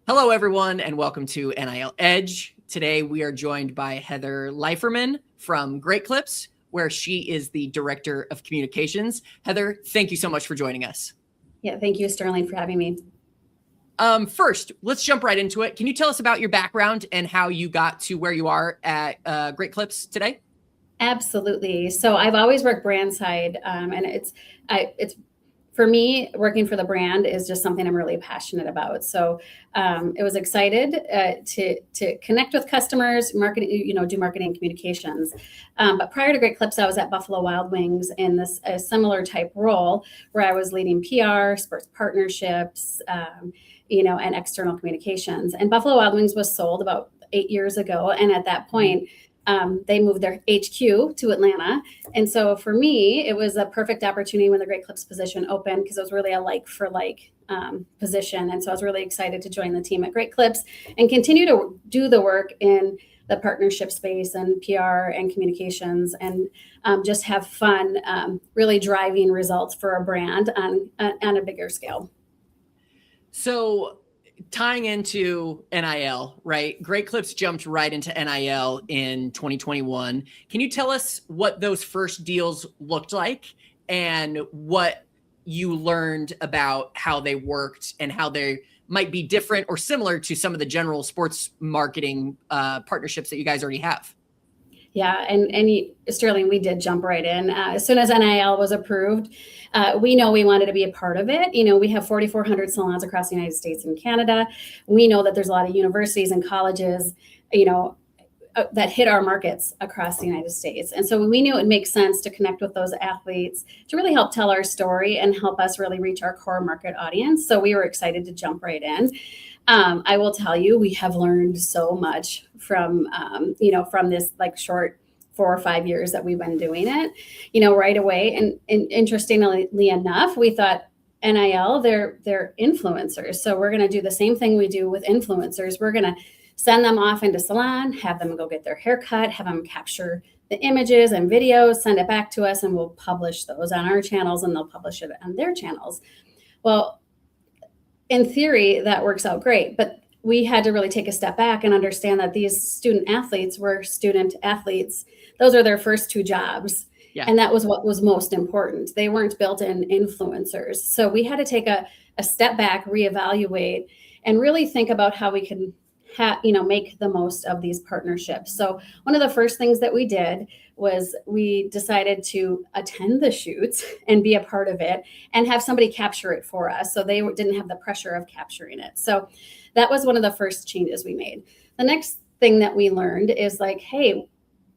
Hello, everyone, and welcome to NIL Edge. Today, we are joined by Heather Leiferman from Great Clips, where she is the Director of Communications. Heather, thank you so much for joining us. Yeah, thank you, Sterling, for having me. First, let's jump right into it. Can you tell us about your background and how you got to where you are at Great Clips today? Absolutely. So I've always worked brand side, and it's for me, working for the brand is just something I'm really passionate about. So it was excited to connect with customers, marketing, do marketing and communications. But prior to Great Clips, I was at Buffalo Wild Wings in a similar type role where I was leading PR, sports partnerships, and external communications. And Buffalo Wild Wings was sold about 8 years ago, and at that point, they moved their HQ to Atlanta. And so for me, it was a perfect opportunity when the Great Clips position opened because it was really a like for like position. And so I was really excited to join the team at Great Clips and continue to do the work in the partnership space and PR and communications and just have fun, really driving results for a brand on a bigger scale. So tying into NIL, right? Great Clips jumped right into NIL in 2021. Can you tell us what those first deals looked like and what you learned about how they worked and how they might be different or similar to some of the general sports marketing partnerships that you guys already have? Yeah, and Sterling, we did jump right in. As soon as NIL was approved, we know we wanted to be a part of it. We have 4,400 salons across the United States and Canada. We know that there's a lot of universities and colleges, that hit our markets across the United States. And so we knew it makes sense to connect with those athletes to really help tell our story and help us really reach our core market audience. So we were excited to jump right in. I will tell you, we have learned so much from this like short 4 or 5 years that we've been doing it, right away. And interestingly enough, we thought NIL, they're influencers. So we're going to do the same thing we do with influencers. We're going to send them off into salon, have them go get their hair cut, have them capture the images and videos, send it back to us, and we'll publish those on our channels and they'll publish it on their channels. Well, in theory, that works out great, but we had to really take a step back and understand that these student athletes were student athletes. Those are their first 2 jobs. Yeah. And that was what was most important. They weren't built-in influencers. So we had to take a step back, reevaluate, and really think about how we can make the most of these partnerships. So one of the first things that we did was we decided to attend the shoots and be a part of it and have somebody capture it for us. So they didn't have the pressure of capturing it. So that was one of the first changes we made. The next thing that we learned is like, hey,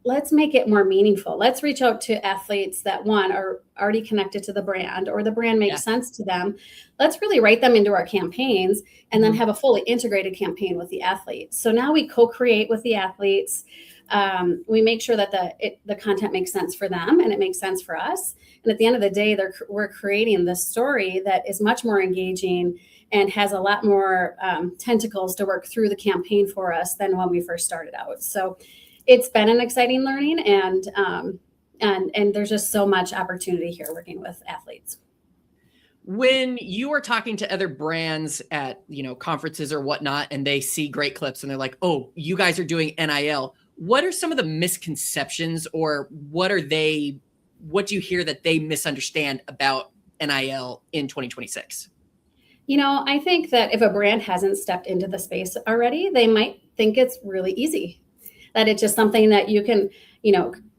let's make it more meaningful. Let's reach out to athletes that are already connected to the brand or the brand makes sense to them. Let's really write them into our campaigns and then have a fully integrated campaign with the athletes. So now we co-create with the athletes. We make sure that the content makes sense for them and it makes sense for us. And at the end of the day, we're creating this story that is much more engaging and has a lot more tentacles to work through the campaign for us than when we first started out. So it's been an exciting learning, and there's just so much opportunity here working with athletes. When you are talking to other brands at, conferences or whatnot, and they see Great Clips and they're like, oh, you guys are doing NIL. What are some of the misconceptions or what do you hear that they misunderstand about NIL in 2026? I think that if a brand hasn't stepped into the space already, they might think it's really easy. That it's just something that you can,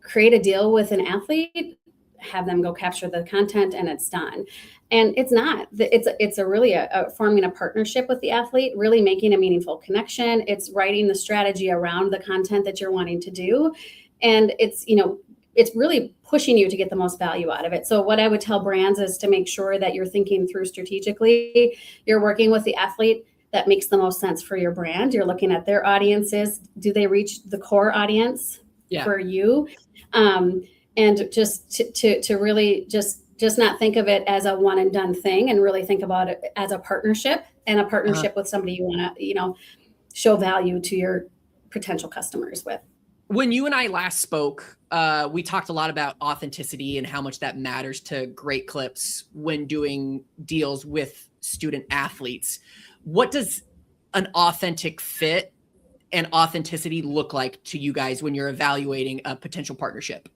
create a deal with an athlete, have them go capture the content, and it's done. And it's not. It's really forming a partnership with the athlete, really making a meaningful connection. It's writing the strategy around the content that you're wanting to do, and it's really pushing you to get the most value out of it. So what I would tell brands is to make sure that you're thinking through strategically. You're working with the athlete that makes the most sense for your brand. You're looking at their audiences. Do they reach the core audience for you? And just to really just not think of it as a one and done thing, and really think about it as a partnership and a partnership with somebody you want to, show value to your potential customers with. When you and I last spoke, we talked a lot about authenticity and how much that matters to Great Clips when doing deals with student athletes. What does an authentic fit and authenticity look like to you guys when you're evaluating a potential partnership?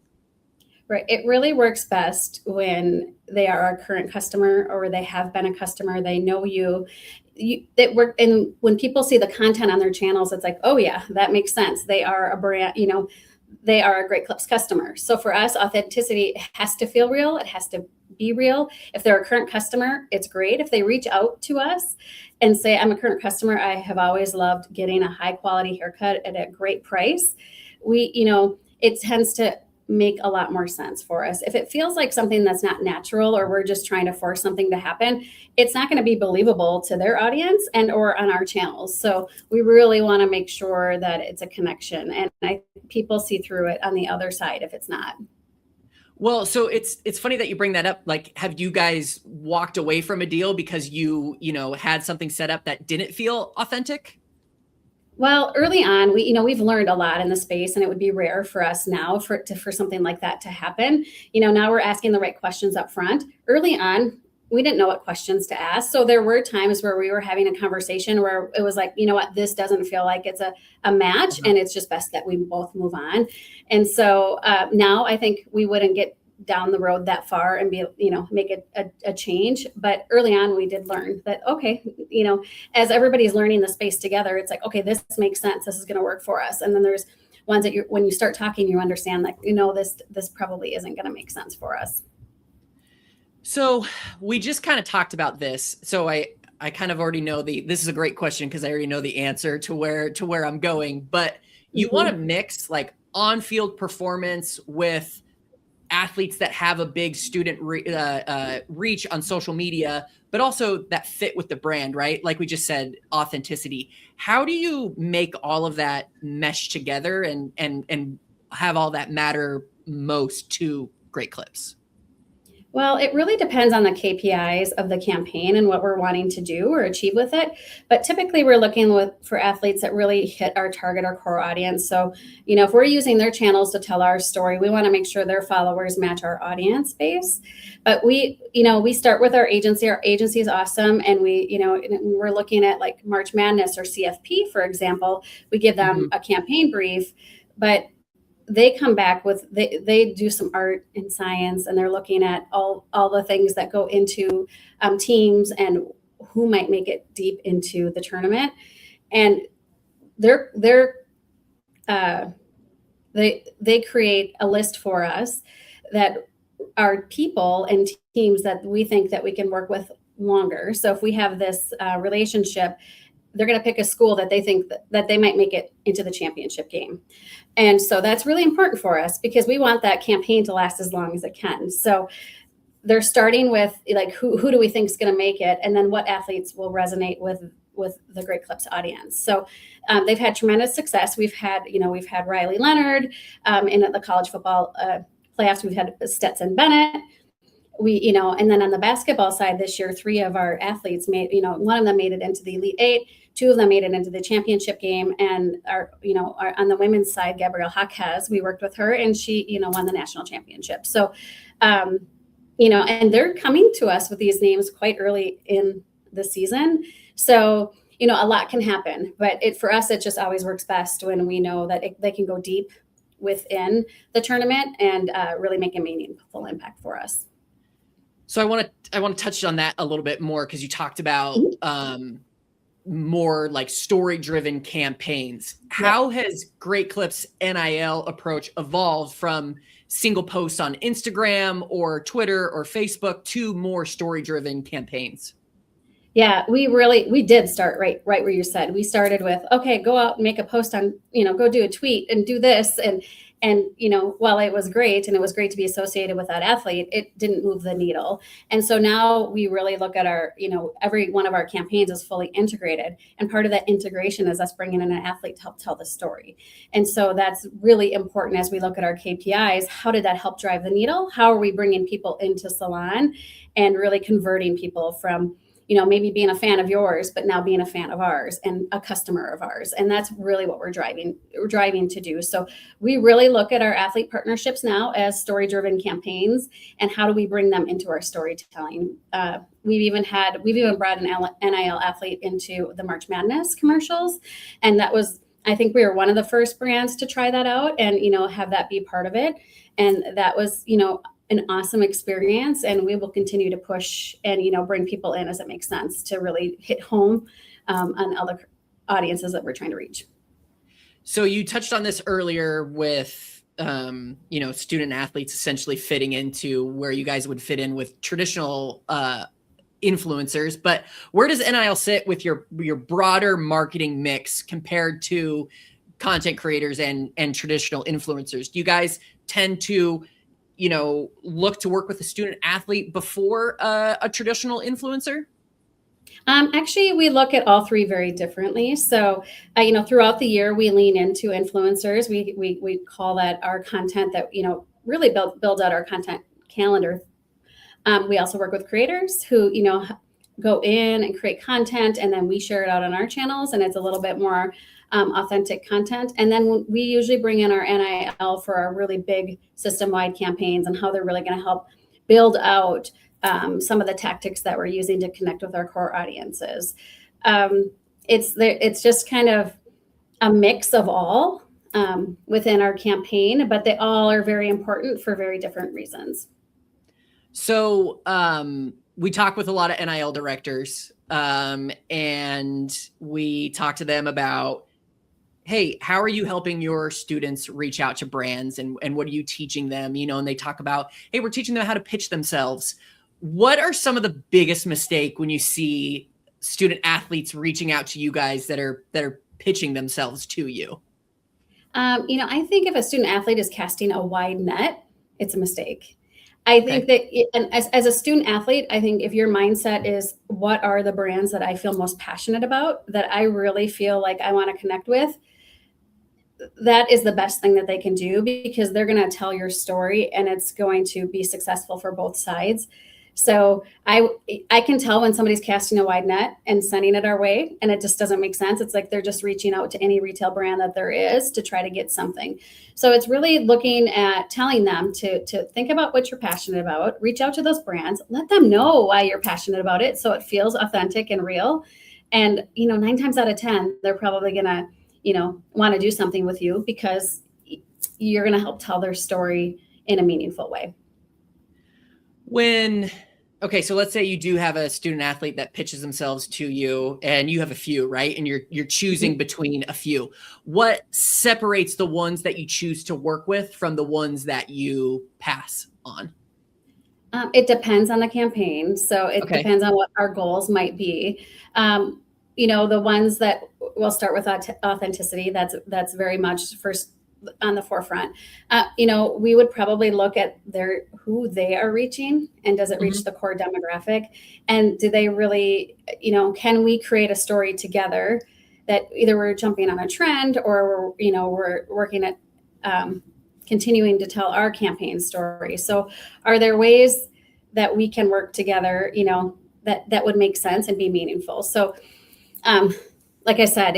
Right. It really works best when they are a current customer or they have been a customer, they know that work. And when people see the content on their channels, it's like, oh yeah, that makes sense. They are a brand, they are a Great Clips customer. So for us, authenticity has to feel real. It has to be real. If they're a current customer, it's great. If they reach out to us and say, I'm a current customer, I have always loved getting a high quality haircut at a great price. It tends to make a lot more sense for us. If it feels like something that's not natural or we're just trying to force something to happen, it's not going to be believable to their audience and or on our channels. So we really want to make sure that it's a connection, and people see through it on the other side if it's not. Well, so it's funny that you bring that up. Like, have you guys walked away from a deal because you had something set up that didn't feel authentic? Well, early on, we've learned a lot in the space, and it would be rare for us now for something like that to happen. Now we're asking the right questions up front. Early on, we didn't know what questions to ask. So there were times where we were having a conversation where it was like, you know what, this doesn't feel like it's a match, and it's just best that we both move on. And so now I think we wouldn't get down the road that far and make it a change. But early on, we did learn that, okay, as everybody's learning the space together, it's like, okay, this makes sense. This is going to work for us. And then there's ones that when you start talking, you understand that, this probably isn't going to make sense for us. So we just kind of talked about this. So I kind of already know this is a great question because I already know the answer to where I'm going, but you want to mix like on-field performance with athletes that have a big student reach on social media, but also that fit with the brand, right? Like we just said, authenticity. How do you make all of that mesh together and have all that matter most to Great Clips? Well, it really depends on the KPIs of the campaign and what we're wanting to do or achieve with it. But typically we're looking for athletes that really hit our target, our core audience. So, if we're using their channels to tell our story, we want to make sure their followers match our audience base. But we start with our agency. Our agency is awesome. And we're looking at like March Madness or CFP, for example. We give them a campaign brief, but they come back with they do some art and science, and they're looking at all the things that go into teams and who might make it deep into the tournament. And they create a list for us that are people and teams that we think that we can work with longer. So if we have this relationship, they're going to pick a school that they think that they might make it into the championship game. And so that's really important for us because we want that campaign to last as long as it can. So they're starting with like, who do we think is going to make it? And then what athletes will resonate with the Great Clips audience. So they've had tremendous success. We've had Riley Leonard in the college football playoffs. We've had Stetson Bennett. And then on the basketball side this year, 3 of our athletes made, one of them made it into the Elite 8, 2 of them made it into the championship game. And our on the women's side, Gabrielle Jaquez, we worked with her and she, won the national championship. So, and they're coming to us with these names quite early in the season. So, a lot can happen, but for us, it just always works best when we know that they can go deep within the tournament and really make a meaningful impact for us. So I want to touch on that a little bit more because you talked about more like story-driven campaigns. How has Great Clips NIL approach evolved from single posts on Instagram or Twitter or Facebook to more story-driven campaigns? Yeah, we did start right where you said. We started with, okay, go out and make a post on, go do a tweet and do this. And while it was great and it was great to be associated with that athlete, it didn't move the needle. And so now we really look at our, every one of our campaigns is fully integrated. And part of that integration is us bringing in an athlete to help tell the story. And so that's really important as we look at our KPIs. How did that help drive the needle? How are we bringing people into Salon and really converting people from maybe being a fan of yours, but now being a fan of ours and a customer of ours. And that's really what we're driving to do. So we really look at our athlete partnerships now as story-driven campaigns, and how do we bring them into our storytelling? We've even brought an NIL athlete into the March Madness commercials. And I think we were one of the first brands to try that out and, have that be part of it. And that was, an awesome experience, and we will continue to push and bring people in as it makes sense to really hit home on other audiences that we're trying to reach. So you touched on this earlier with student athletes essentially fitting into where you guys would fit in with traditional influencers, but where does NIL sit with your broader marketing mix compared to content creators and traditional influencers? Do you guys tend to look to work with a student athlete before a traditional influencer? Actually, we look at all three very differently. So, throughout the year, we lean into influencers. We call that our content that, really build out our content calendar. We also work with creators who, go in and create content, and then we share it out on our channels, and it's a little bit more authentic content. And then we usually bring in our NIL for our really big system-wide campaigns and how they're really going to help build out some of the tactics that we're using to connect with our core audiences. It's just kind of a mix of all within our campaign, but they all are very important for very different reasons. So we talk with a lot of NIL directors, and we talk to them about, hey, how are you helping your students reach out to brands, and what are you teaching them? And they talk about, hey, we're teaching them how to pitch themselves. What are some of the biggest mistake when you see student athletes reaching out to you guys that are pitching themselves to you? I think if a student athlete is casting a wide net, it's a mistake. I think that, and as a student athlete, I think if your mindset is, what are the brands that I feel most passionate about, that I really feel like I want to connect with, that is the best thing that they can do, because they're going to tell your story and it's going to be successful for both sides. So I can tell when somebody's casting a wide net and sending it our way, and it just doesn't make sense. It's like they're just reaching out to any retail brand that there is to try to get something. So it's really looking at telling them to think about what you're passionate about, reach out to those brands, let them know why you're passionate about it, so it feels authentic and real. And 9 times out of 10, they're probably gonna want to do something with you because you're gonna help tell their story in a meaningful way. So let's say you do have a student athlete that pitches themselves to you, and you have a few, right? And you're choosing between a few. What separates the ones that you choose to work with from the ones that you pass on? It depends on the campaign. So it depends on what our goals might be. The ones that we'll start with authenticity, that's very much first on the forefront. We would probably look at who they are reaching, and does it reach the core demographic, and do they really, can we create a story together that either we're jumping on a trend, or we're working at continuing to tell our campaign story. So are there ways that we can work together, that would make sense and be meaningful? So like I said,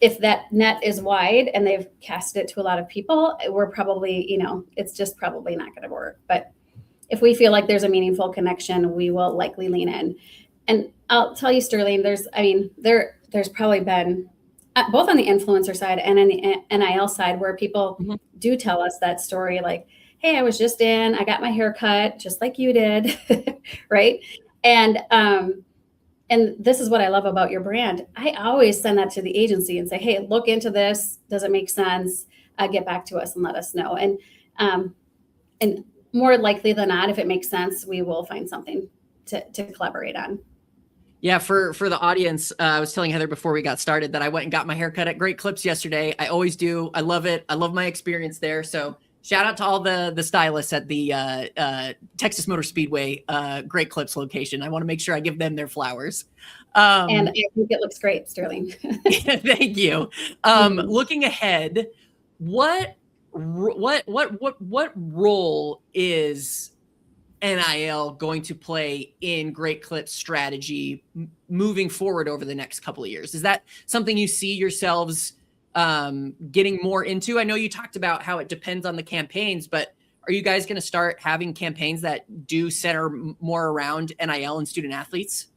if that net is wide and they've cast it to a lot of people, we're probably, it's just probably not going to work. But if we feel like there's a meaningful connection, we will likely lean in. And I'll tell you, Sterling, there's probably been both on the influencer side and on the NIL side where people do tell us that story, like, hey, I was just I got my hair cut just like you did, right? And this is what I love about your brand. I always send that to the agency and say, hey, look into this. Does it make sense? Get back to us and let us know. And more likely than not, if it makes sense, we will find something to collaborate on. Yeah, for the audience, I was telling Heather before we got started that I went and got my hair cut at Great Clips yesterday. I always do. I love it. I love my experience there. So shout out to all the stylists at the Texas Motor Speedway Great Clips location. I want to make sure I give them their flowers. And I think it looks great, Sterling. Thank you. Looking ahead, what role is NIL going to play in Great Clips strategy moving forward over the next couple of years? Is that something you see yourselves getting more into? I know you talked about how it depends on the campaigns, but are you guys going to start having campaigns that do center more around NIL and student athletes?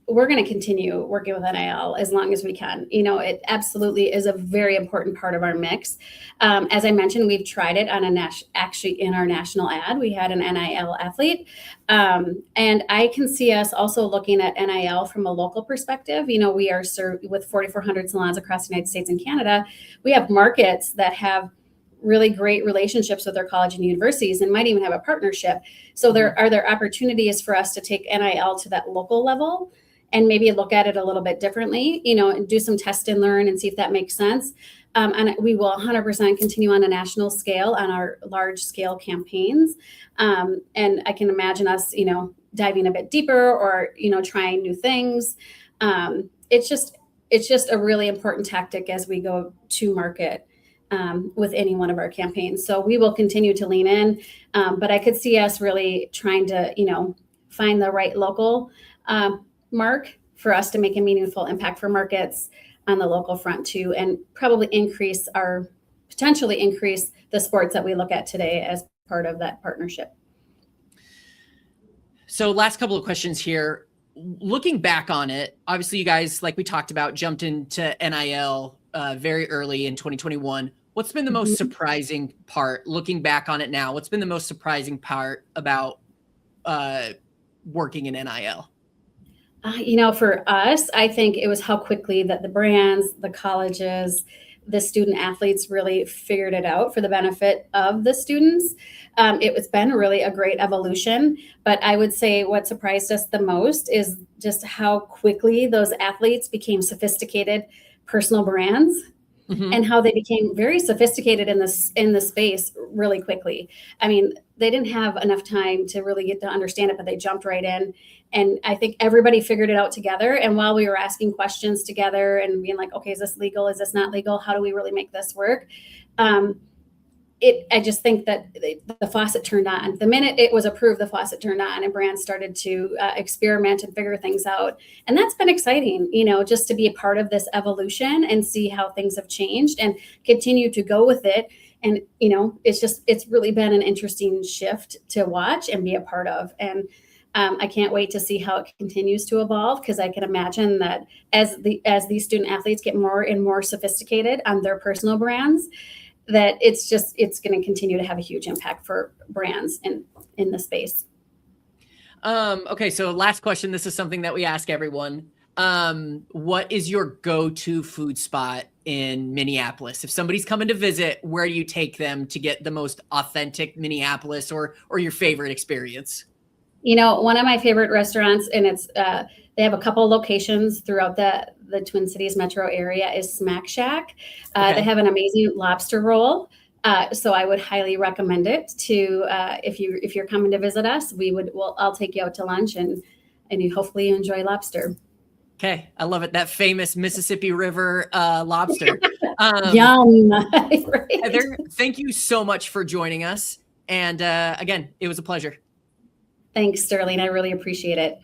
We're going to continue working with NIL as long as we can. It absolutely is a very important part of our mix. As I mentioned, we've tried it on actually in our national ad. We had an NIL athlete. And I can see us also looking at NIL from a local perspective. We are served with 4,400 salons across the United States and Canada. We have markets that have really great relationships with their college and universities and might even have a partnership. So there are opportunities for us to take NIL to that local level and maybe look at it a little bit differently, and do some test and learn and see if that makes sense. And we will 100% continue on a national scale on our large scale campaigns. And I can imagine us, diving a bit deeper or, trying new things. It's just a really important tactic as we go to market with any one of our campaigns. So we will continue to lean in, but I could see us really trying to, find the right local mark for us to make a meaningful impact for markets on the local front too, and probably potentially increase the sports that we look at today as part of that partnership. So last couple of questions here. Looking back on it, obviously you guys, like we talked about, jumped into NIL very early in 2021. What's been the most surprising part looking back on it now? What's been the most surprising part about working in NIL? For us, I think it was how quickly that the brands, the colleges, the student athletes really figured it out for the benefit of the students. It's been really a great evolution, but I would say what surprised us the most is just how quickly those athletes became sophisticated personal brands. And how they became very sophisticated in the space really quickly. I mean, they didn't have enough time to really get to understand it, but they jumped right in. And I think everybody figured it out together. And while we were asking questions together and being like, okay, is this legal? Is this not legal? How do we really make this work? I just think that the faucet turned on. The minute it was approved, the faucet turned on and brands started to experiment and figure things out. And that's been exciting, just to be a part of this evolution and see how things have changed and continue to go with it. And, it's really been an interesting shift to watch and be a part of. And I can't wait to see how it continues to evolve, because I can imagine that as these student athletes get more and more sophisticated on their personal brands, that it's going to continue to have a huge impact for brands in the space. Okay. So last question. This is something that we ask everyone. What is your go-to food spot in Minneapolis? If somebody's coming to visit, where do you take them to get the most authentic Minneapolis or your favorite experience? One of my favorite restaurants, and they have a couple of locations throughout the Twin Cities metro area, is Smack Shack. Okay. They have an amazing lobster roll. So I would highly recommend it to, if you're coming to visit us, I'll take you out to lunch and you hopefully enjoy lobster. Okay. I love it. That famous Mississippi River lobster. Yum. Right. Heather, thank you so much for joining us. And again, it was a pleasure. Thanks, Sterling. I really appreciate it.